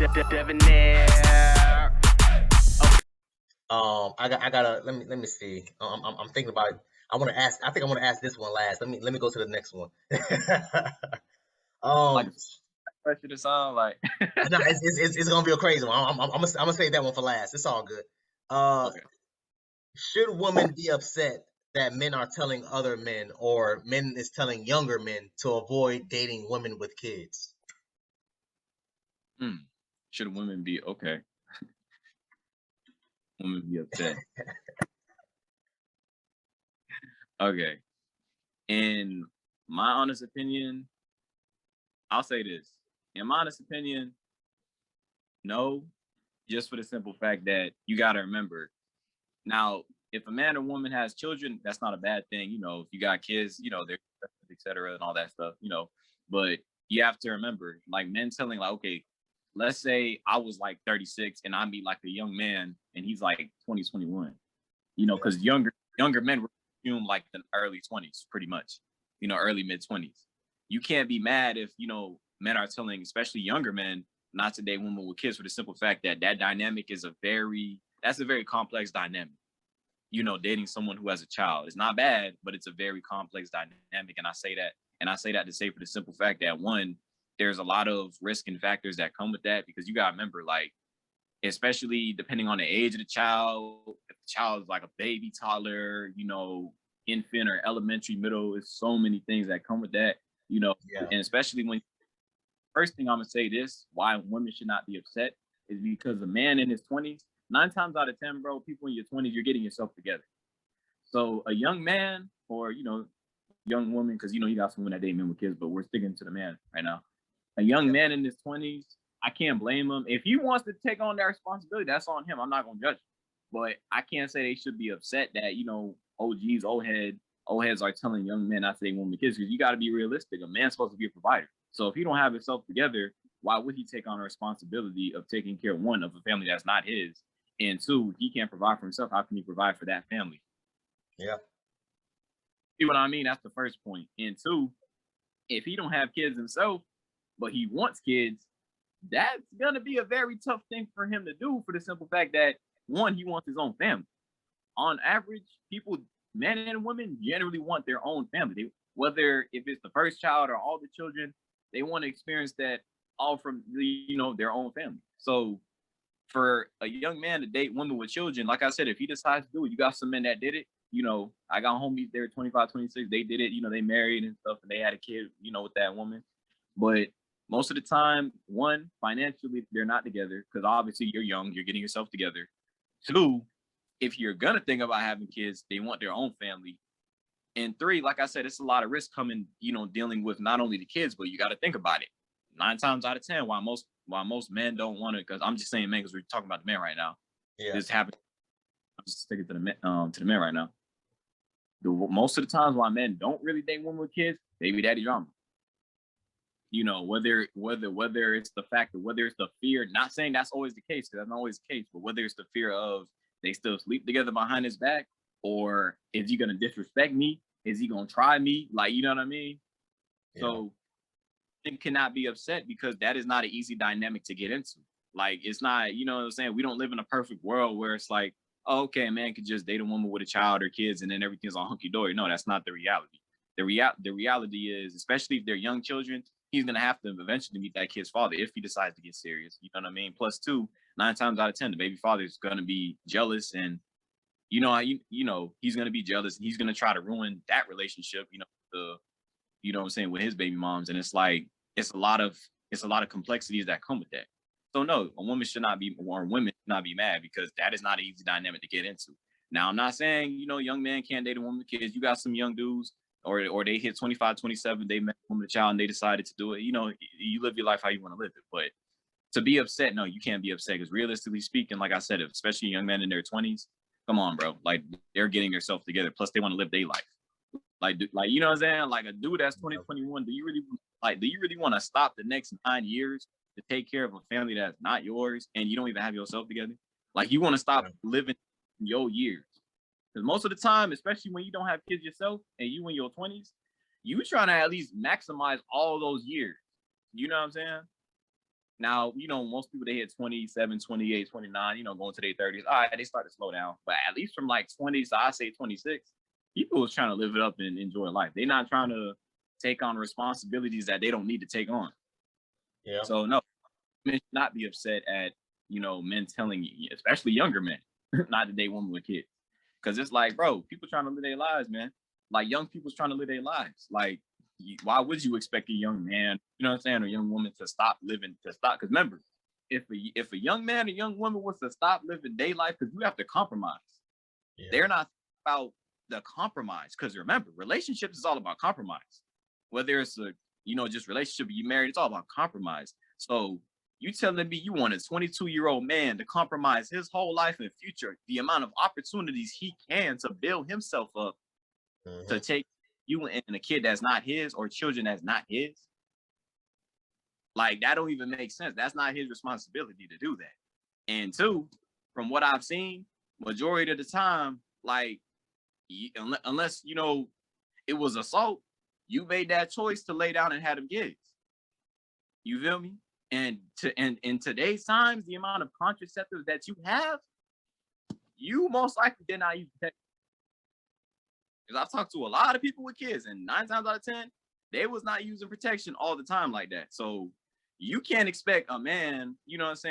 Debonair. I gotta let me see. I'm thinking about it. I want to ask. I think I want to ask this one last. Let me go to the next one. Like um, question or something like. no, it's gonna be a crazy one. I'm gonna save that one for last. It's all good. Okay. Should women be upset that men are telling other men, or men is telling younger men to avoid dating women with kids? Should women be okay? Women be upset. Okay. In my honest opinion, I'll say this. In my honest opinion, no, just for the simple fact that you got to remember. Now, if a man or woman has children, that's not a bad thing. If you got kids, they're et cetera and all that stuff, but you have to remember, like men telling like, okay, let's say I was like 36 and I meet like a young man and he's like 20, 21, because younger men assume like the early 20s, pretty much, early mid 20s. You can't be mad if, men are telling, especially younger men, not to date women with kids for the simple fact that dynamic is that's a very complex dynamic. Dating someone who has a child is not bad, but it's a very complex dynamic. And I say that to say for the simple fact that one, there's a lot of risk and factors that come with that, because you got to remember, like, especially depending on the age of the child, if the child is like a baby, toddler, infant or elementary, middle, there's so many things that come with that, and especially when, first thing I'm gonna say this, why women should not be upset is because a man in his 20s, 9 times out of 10, bro, people in your 20s, you're getting yourself together. So a young man or, young woman, because, you got someone that date men with kids, but we're sticking to the man right now. A young man in his 20s, I can't blame him. If he wants to take on that responsibility, that's on him. I'm not going to judge him. But I can't say they should be upset that, OGs, old heads are telling young men not to date women with kids, because you got to be realistic. A man's supposed to be a provider. So if he don't have himself together, why would he take on the responsibility of taking care, one, of a family that's not his, and two, he can't provide for himself? How can he provide for that family? Yeah. See what I mean? That's the first point. And two, if he don't have kids himself, but he wants kids, that's going to be a very tough thing for him to do, for the simple fact that, one, he wants his own family. On average, people, men and women, generally want their own family. Whether if it's the first child or all the children, they want to experience that all from their own family. So for a young man to date women with children, like I said, if he decides to do it, you got some men that did it. I got homies, they're 25, 26, they did it, they married and stuff, and they had a kid, with that woman. But most of the time, one, financially, they're not together, because obviously you're young, you're getting yourself together. Two, if you're going to think about having kids, they want their own family. And three, like I said, it's a lot of risk coming, dealing with not only the kids, but you got to think about it. 9 times out of 10, why most men don't want it, because I'm just saying men, because we're talking about the men right now. Yeah. This happens. I'm just sticking to the men right now. Most of the times why men don't really date women with kids, baby daddy drama. Whether it's the fact, or whether it's the fear, not saying that's always the case, because that's not always the case, but whether it's the fear of they still sleep together behind his back, or is he gonna disrespect me? Is he gonna try me? Like, you know what I mean? Yeah. So it cannot be upset, because that is not an easy dynamic to get into. Like, it's not, you know what I'm saying? We don't live in a perfect world where it's like, oh, okay, a man could just date a woman with a child or kids and then everything's all hunky-dory. No, that's not the reality. The reality is, especially if they're young children, he's going to have to eventually meet that kid's father if he decides to get serious. You know what I mean? Plus two, 9 times out of 10, the baby father is going to be jealous, and he's going to be jealous, and he's going to try to ruin that relationship, what I'm saying, with his baby moms. And it's like, it's a lot of complexities that come with that. So no, women should not be mad, because that is not an easy dynamic to get into. Now, I'm not saying, young man can't date a woman with kids. You got some young dudes, or they hit 25, 27, they met a woman, a child, and they decided to do it. You live your life how you want to live it. But to be upset, no, you can't be upset, because realistically speaking, like I said, especially young men in their 20s, come on, bro. Like, they're getting themselves together. Plus, they want to live their life. Like, you know what I'm saying? Like, a dude that's 20, 21, do you really want to stop the next 9 years to take care of a family that's not yours, and you don't even have yourself together? Like, you want to stop living your years? Because most of the time, especially when you don't have kids yourself and you in your 20s, you trying to at least maximize all those years. You know what I'm saying? Now, most people, they hit 27, 28, 29, going to their 30s. All right, they start to slow down. But at least from like 20, so I say 26, people is trying to live it up and enjoy life. They're not trying to take on responsibilities that they don't need to take on. Yeah. So no, men should not be upset at, men telling you, especially younger men, not to date women with kids. Because it's like, bro, people trying to live their lives, man. Like young people's trying to live their lives. Like, why would you expect a young man, or a young woman to stop living, Because remember, if a young man or young woman wants to stop living their life, because you have to compromise. Yeah. They're not about the compromise. Because remember, relationships is all about compromise. Whether it's a, just relationship, you married, it's all about compromise. So you telling me you want a 22-year-old man to compromise his whole life and future, the amount of opportunities he can to build himself up, to take you and a kid that's not his, or children that's not his? Like, that don't even make sense. That's not his responsibility to do that. And two, from what I've seen, majority of the time, like, unless, it was assault, you made that choice to lay down and have them kids. You feel me? And in today's times, the amount of contraceptives that you have, you most likely did not use protection. Because I've talked to a lot of people with kids, and 9 times out of 10, they was not using protection all the time like that. So you can't expect a man,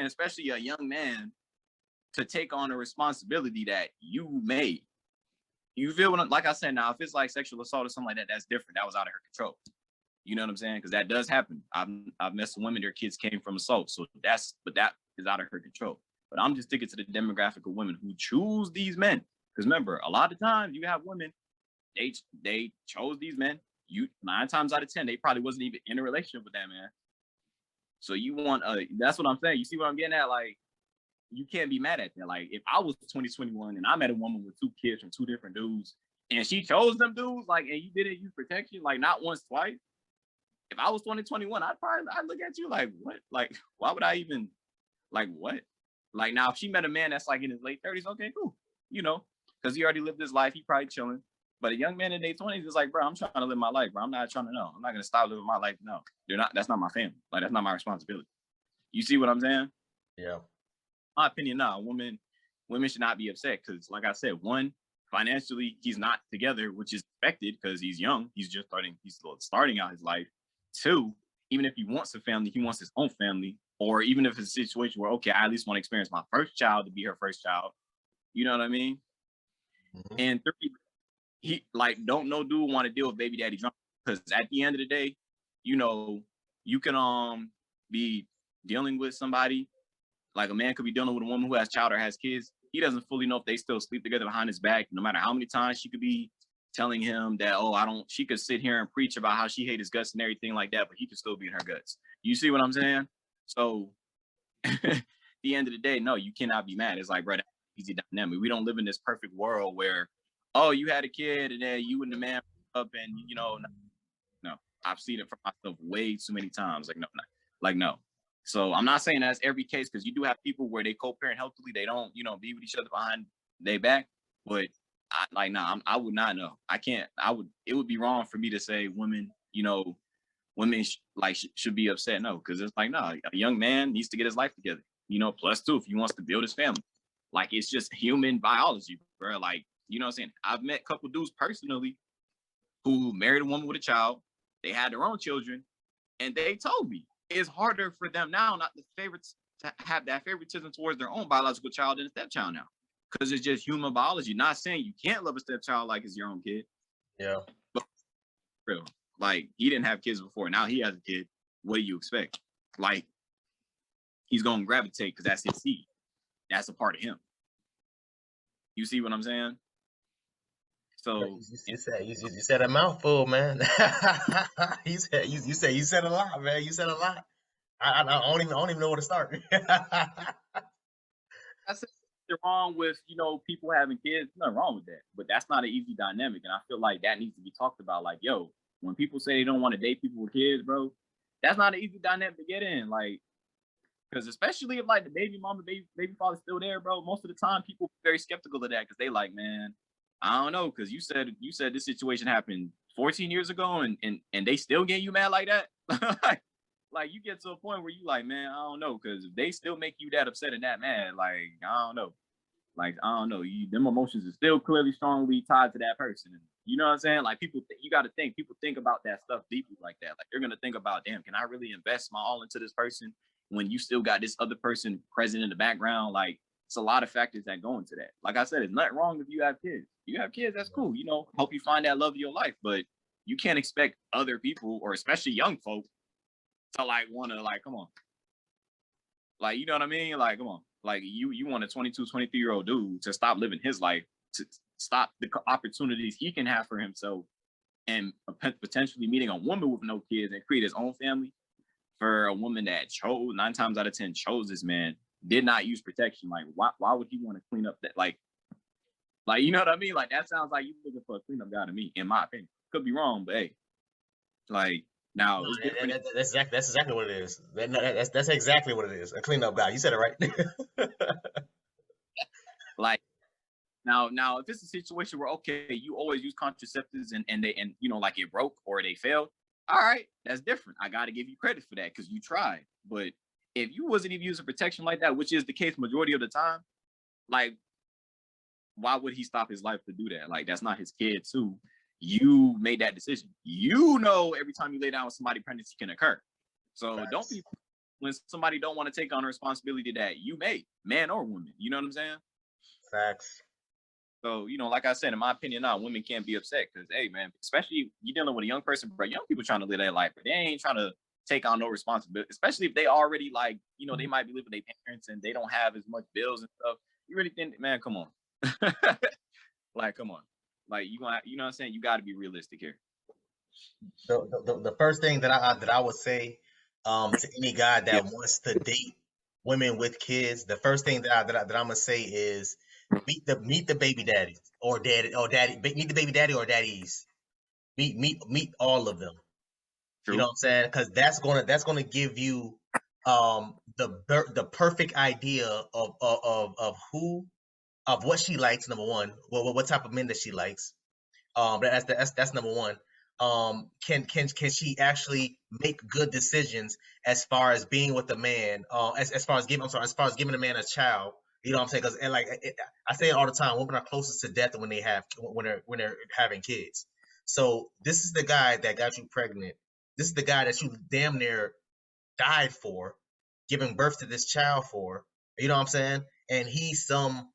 especially a young man, to take on a responsibility that you made. You feel what like I said, now, if it's like sexual assault or something like that, that's different. That was out of her control. You know what I'm saying? Because that does happen. I've met some women, their kids came from assault. So that is out of her control. But I'm just sticking to the demographic of women who choose these men. Because remember, a lot of times you have women, they chose these men. 9 times out of 10, they probably wasn't even in a relationship with that man. So you want that's what I'm saying. You see what I'm getting at? Like, you can't be mad at that. Like, if I was 2021 and I met a woman with 2 kids from 2 different dudes, and she chose them dudes, like, and you didn't use protection, like, not once, twice. If I was 2021, I'd look at you like, what? Like, why would I even, like, what? Like, now, if she met a man that's like in his late 30s, okay, cool. Because he already lived his life, he probably chilling. But a young man in their 20s is like, bro, I'm trying to live my life, bro. I'm not trying to know. I'm not going to stop living my life. No, that's not my family. Like, that's not my responsibility. You see what I'm saying? Yeah. My opinion, no, women should not be upset. Because, like I said, one, financially, he's not together, which is expected because he's young. He's starting out his life. 2, even if he wants a family, he wants his own family. Or even if it's a situation where, okay, I at least want to experience my first child to be her first child. You know what I mean? And 3, he don't no dude want to deal with baby daddy drama, because at the end of the day, you can be dealing with somebody, like a man could be dealing with a woman who has a child or has kids. He doesn't fully know if they still sleep together behind his back, no matter how many times she could be telling him that, she could sit here and preach about how she hates his guts and everything like that, but he could still be in her guts. You see what I'm saying? So at the end of the day, no, you cannot be mad. It's like, bro, that's easy dynamic. We don't live in this perfect world where, you had a kid and then you and the man up and, no. I've seen it for myself way too many times. No. So I'm not saying that's every case, because you do have people where they co-parent healthily. They don't, be with each other behind their back. But I would not know. I can't. It would be wrong for me to say women should be upset. No, because it's like, no, a young man needs to get his life together. Plus 2, if he wants to build his family. Like, it's just human biology, bro. Like, you know what I'm saying? I've met a couple dudes personally who married a woman with a child. They had their own children, and they told me it's harder for them now not to have that favoritism towards their own biological child than a stepchild now, because it's just human biology. Not saying you can't love a stepchild like it's your own kid. Yeah. But real, like, he didn't have kids before. Now he has a kid. What do you expect? Like, he's going to gravitate because that's his seed. That's a part of him. You see what I'm saying? So you said a mouthful, man. you said a lot, man. You said a lot. I don't even know where to start. That's wrong with people having kids. Nothing wrong with that, but that's not an easy dynamic, and I feel like that needs to be talked about. Like, yo, when people say they don't want to date people with kids, bro, that's not an easy dynamic to get in. Like, because especially if like the baby mama, baby father's still there, bro. Most of the time, people are very skeptical of that because they like, man, I don't know, because you said this situation happened 14 years ago, and they still get you mad like that. like you get to a point where you like, man, I don't know, because they still make you that upset and that mad. Like, I don't know. Like, I don't know. Them emotions are still clearly strongly tied to that person. You know what I'm saying? Like, you got to think. People think about that stuff deeply like that. Like, they're gonna think about, damn, can I really invest my all into this person when you still got this other person present in the background? Like, it's a lot of factors that go into that. Like I said, it's not wrong if you have kids. You have kids, that's cool. You know, hope you find that love of your life. But you can't expect other people, or especially young folk, to like want to like, come on. Like, you know what I mean? Like, come on. Like, you want a 22, 23-year-old dude to stop living his life, to stop the opportunities he can have for himself, and potentially meeting a woman with no kids and create his own family, for a woman that 9 times out of 10 chose this man, did not use protection. Like, why would he want to clean up that? Like, you know what I mean? Like, that sounds like you looking for a cleanup guy to me, in my opinion. Could be wrong, but hey, like, now No, it's different. that's exactly what it is. That's exactly what it is. A cleanup guy. You said it right. Like, now, if it's a situation where, okay, you always use contraceptives and you know, like it broke or they failed, all right, that's different. I got to give you credit for that because you tried. But if you wasn't even using protection like that, which is the case majority of the time, like, why would he stop his life to do that? Like, that's not his kid too. You made that decision. You know, every time you lay down with somebody, pregnancy can occur. So don't be, when somebody don't want to take on a responsibility that you made, man or woman. You know what I'm saying? Facts. So, you know, like I said, in my opinion, now women can't be upset because, hey, man, especially you dealing with a young person, bro. Young people trying to live their life, but they ain't trying to take on no responsibility, especially if they already, like, you know, they might be living with their parents and they don't have as much bills and stuff. You really think, man, come on. Like, come on. Like, you know what I'm saying? You got to be realistic here. The first thing that I would say to any guy Yeah. that wants to date women with kids, the first thing that I'm gonna say is meet the baby daddy or daddy meet the baby daddy or daddies. Meet all of them. You know True. what I'm saying? Because that's gonna give you the perfect idea of who, of what she likes. Number one, what type of men that she likes. That's number one. Can she actually make good decisions as far as being with the man? As far as giving, I'm sorry, as far as giving a man a child. You know what I'm saying? Because and like I say it all the time, women are closest to death when they're having kids. So this is the guy that got you pregnant. This is the guy that you damn near died for, giving birth to this child for. You know what I'm saying? And he's some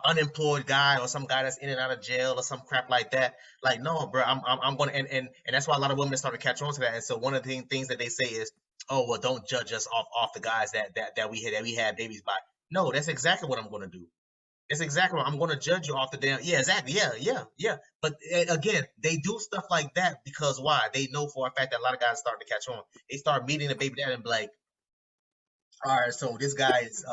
unemployed guy or some guy that's in and out of jail or some crap like that. Like, no, bro, I'm gonna and that's why a lot of women start to catch on to that. And so one of the things that they say is, oh well, don't judge us off the guys that we had babies by. No, that's exactly what I'm gonna do. That's exactly what I'm gonna judge you off the damn. Yeah, exactly. Yeah. But again, they do stuff like that because why? They know for a fact that a lot of guys start to catch on. They start meeting the baby dad and be like, all right, so this guy is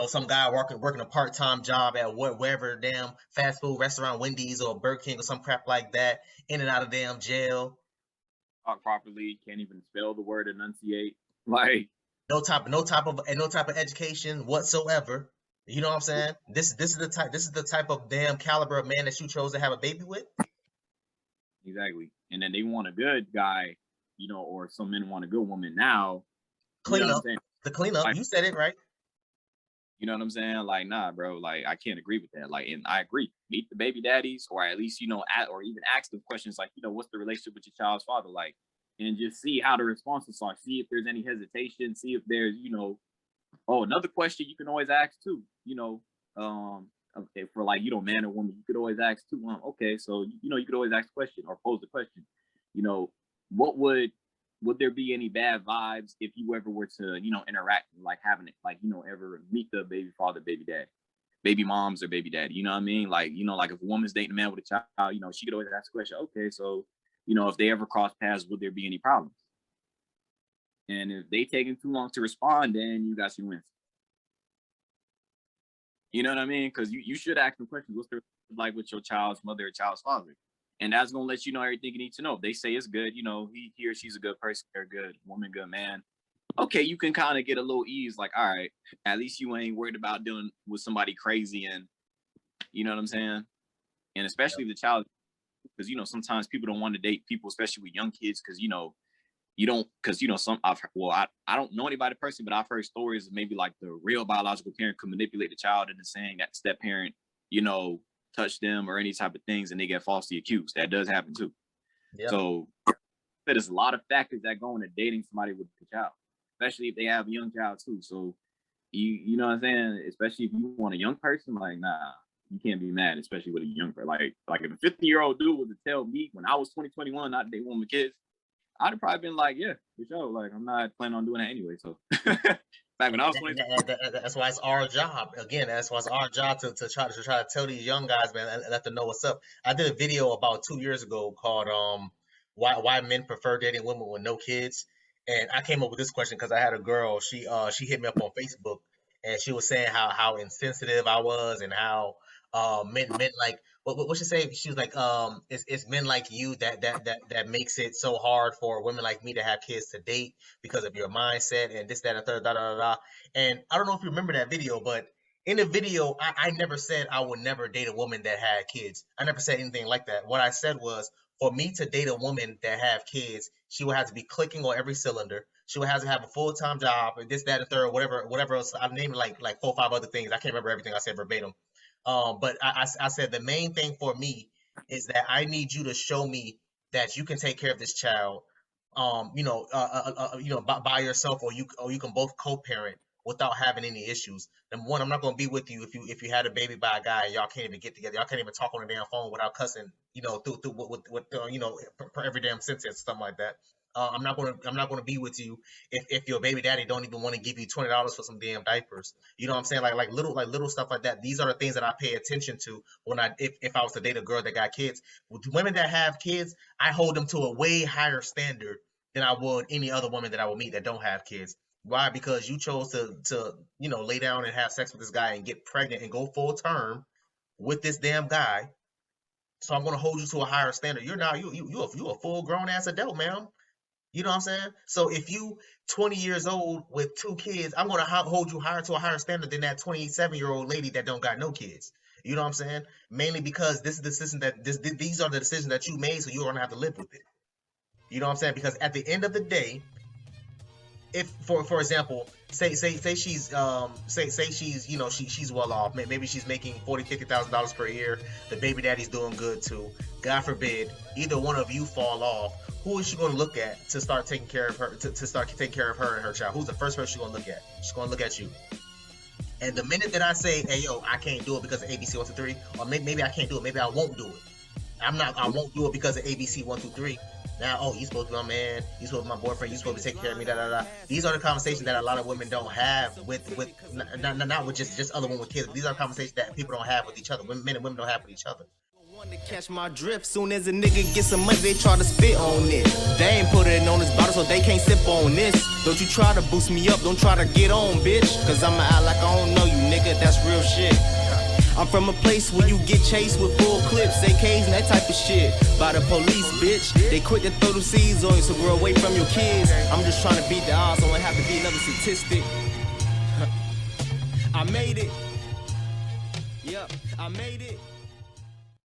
some guy working a part-time job at wherever damn fast food restaurant, Wendy's or Burger King or some crap like that, in and out of damn jail. Talk properly, can't even spell the word enunciate. Like, No type of education whatsoever. You know what I'm saying? This is the type of damn caliber of man that you chose to have a baby with. exactly. And then they want a good guy, you know, or some men want a good woman now. You know Clean what I'm up. saying? The cleanup. Like, You said it right. you know what I'm saying? Like, nah, bro. Like, I can't agree with that. Like, and I agree. Meet the baby daddies, or at least, you know, or even ask them questions like, you know, what's the relationship with your child's father like, and just see how the responses are. See if there's any hesitation. See if there's, you know, oh, another question you can always ask too. You know, okay, for like, you know, man or woman, you could always ask too. Okay, so you know, you could always ask a question or pose the question. You know, what would there be any bad vibes if you ever were to, you know, interact, like having it, like, you know, ever meet the baby father, baby dad, baby moms or baby daddy? You know what I mean? Like, you know, like if a woman's dating a man with a child, you know, she could always ask a question. Okay, so, you know, if they ever cross paths, would there be any problems? And if they taking too long to respond, then you got your wins. You know what I mean? Because you should ask them questions. What's the like with your child's mother or child's father? And that's gonna let you know everything you need to know. If they say it's good, you know, he or she's a good person, they're a good woman, good man. Okay, you can kind of get a little ease, like, all right, at least you ain't worried about dealing with somebody crazy, and you know what I'm saying? And especially the child, because you know, sometimes people don't want to date people, especially with young kids, because you know, you don't, because I don't know anybody personally, but I've heard stories of maybe like the real biological parent could manipulate the child into saying that the step parent, touched them or any type of things, and they get falsely accused. That does happen too. Yep. So there's a lot of factors that go into dating somebody with a child, especially if they have a young child too. So you know what I'm saying? Especially if you want a young person, like, nah, you can't be mad, especially with a young person. Like if a 50-year-old dude was to tell me when I was 21 not to date one of my kids, I'd have probably been like, yeah, for sure. Like, I'm not planning on doing that anyway. So back when I was 20, that's why it's our job. Again, that's why it's our job to try to tell these young guys, man, and let them know what's up. I did a video about 2 years ago called why men prefer dating women with no kids. And I came up with this question because I had a girl, she hit me up on Facebook, and she was saying how insensitive I was, and how men like what she say? She was like, it's men like you that makes it so hard for women like me to have kids to date because of your mindset and this, that, and third, da da da da. And I don't know if you remember that video, but in the video, I never said I would never date a woman that had kids. I never said anything like that. What I said was, for me to date a woman that have kids, she would have to be clicking on every cylinder. She would have to have a full-time job, and this, that, and third, whatever else. I named like 4 or 5 other things. I can't remember everything I said verbatim. But I said the main thing for me is that I need you to show me that you can take care of this child, by yourself, or you can both co-parent without having any issues. Number one, I'm not gonna be with you if you had a baby by a guy and y'all can't even get together. Y'all can't even talk on the damn phone without cussing, through with per every damn sentence, something like that. I'm not gonna be with you if your baby daddy don't even want to give you $20 for some damn diapers. You know what I'm saying? Like little stuff like that. These are the things that I pay attention to when if I was to date a girl that got kids. With women that have kids, I hold them to a way higher standard than I would any other woman that I would meet that don't have kids. Why? Because you chose to lay down and have sex with this guy and get pregnant and go full term with this damn guy. So I'm gonna hold you to a higher standard. You're now you a full grown ass adult, man. You know what I'm saying? So if you 20 years old with 2 kids, I'm gonna hold you higher to a higher standard than that 27-year-old lady that don't got no kids. You know what I'm saying? Mainly because this is the decision these are the decisions that you made, so you're gonna have to live with it. You know what I'm saying? Because at the end of the day, if for example, say she's she's she's well off. Maybe she's making $40,000-$50,000 per year. The baby daddy's doing good too. God forbid either one of you fall off. Who is she going to look at to start taking care of her? To start taking care of her and her child? Who's the first person she's going to look at? She's going to look at you. And the minute that I say, "Hey, yo, I can't do it because of ABC 1, 2, 3," or maybe I can't do it, maybe I won't do it. I won't do it because of ABC 1, 2, 3. Now, oh, you supposed to be my man, you supposed to be my boyfriend, you supposed to take care of me, da da da. These are the conversations that a lot of women don't have with not with just other women with kids. These are conversations that people don't have with each other. Men and women don't have with each other. To catch my drift, soon as a nigga get some money, they try to spit on it. They ain't put it on this bottle, so they can't sip on this. Don't you try to boost me up, don't try to get on, bitch. Cause I'ma act like I don't know you, nigga, that's real shit. I'm from a place where you get chased with full clips, AKs and that type of shit. By the police, bitch. They quick to throw the seeds on you, so grow away from your kids. I'm just trying to beat the odds, so I have to be another statistic. I made it. Yep, I made it.